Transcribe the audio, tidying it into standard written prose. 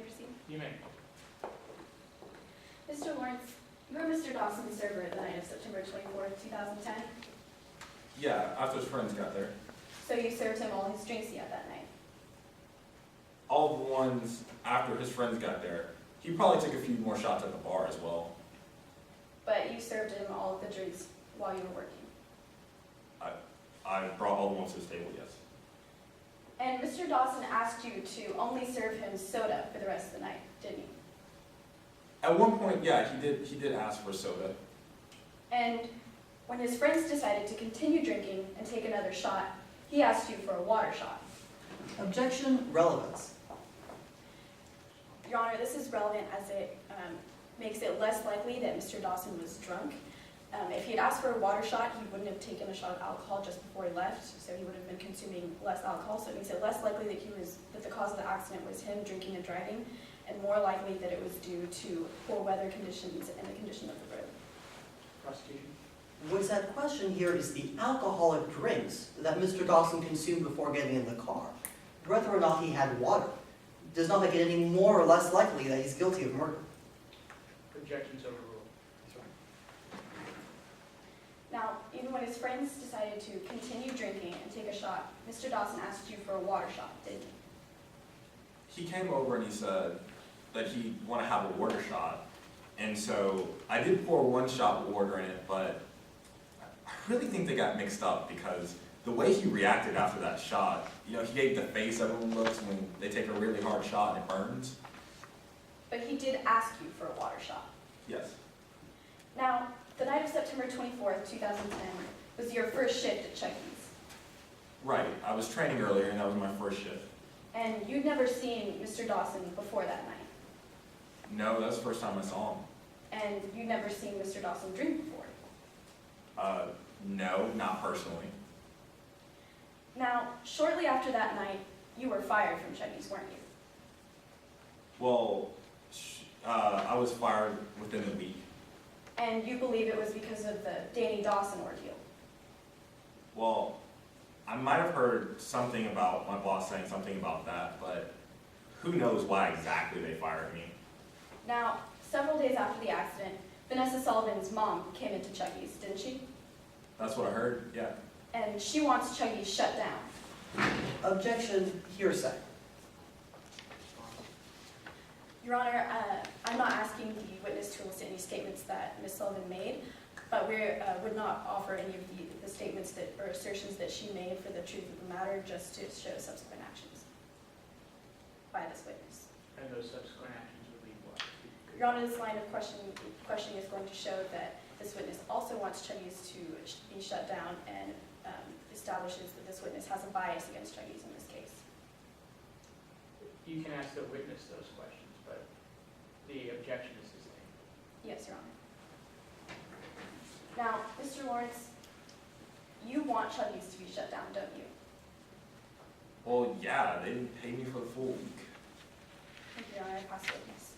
proceed? You may. Mr. Lawrence, you were Mr. Dawson's server the night of September 24th, 2010. Yeah, after his friends got there. So you served him all his drinks he had that night. All the ones after his friends got there. He probably took a few more shots at the bar as well. But you served him all of the drinks while you were working. I brought all the ones to his table, yes. And Mr. Dawson asked you to only serve him soda for the rest of the night, didn't he? At one point, yeah, he did ask for soda. And when his friends decided to continue drinking and take another shot, he asked you for a water shot. Objection, relevance. Your Honor, this is relevant as it makes it less likely that Mr. Dawson was drunk. If he had asked for a water shot, he wouldn't have taken a shot of alcohol just before he left, so he would have been consuming less alcohol. So it makes it less likely that the cause of the accident was him drinking and driving, and more likely that it was due to poor weather conditions and the condition of the road. Prosecution. What's at question here is the alcoholic drinks that Mr. Dawson consumed before getting in the car. Whether or not he had water does not make it any more or less likely that he's guilty of murder. Objections overruled. Now, even when his friends decided to continue drinking and take a shot, Mr. Dawson asked you for a water shot, didn't he? He came over and he said that he'd want to have a water shot. And so I did pour one shot with water in it, but I really think they got mixed up because the way he reacted after that shot, you know, he gave the face everyone looks when they take a really hard shot and it burns. But he did ask you for a water shot. Yes. Now, the night of September 24th, 2010 was your first shift at Chucky's. Right. I was training earlier and that was my first shift. And you'd never seen Mr. Dawson before that night. No, that was the first time I saw him. And you'd never seen Mr. Dawson drink before. No, not personally. Now, shortly after that night, you were fired from Chucky's, weren't you? Well, I was fired within a week. And you believe it was because of the Danny Dawson ordeal. Well, I might have heard something about my boss saying something about that, but who knows why exactly they fired me. Now, several days after the accident, Vanessa Sullivan's mom came into Chucky's, didn't she? That's what I heard, yeah. And she wants Chucky's shut down. Objection, hearsay. Your Honor, I'm not asking the witness to elicit any statements that Ms. Sullivan made, but we would not offer any of the statements that or assertions that she made for the truth of the matter, just to show subsequent actions by this witness. And those subsequent actions would be what? Your Honor, this line of questioning is going to show that this witness also wants Chucky's to be shut down and establishes that this witness has a bias against Chucky's in this case. You can ask the witness those questions, but the objection is sustained. Yes, Your Honor. Now, Mr. Lawrence, you want Chucky's to be shut down, don't you? Well, yeah, they didn't pay me for the full week. Thank you, Your Honor. I pass the witness.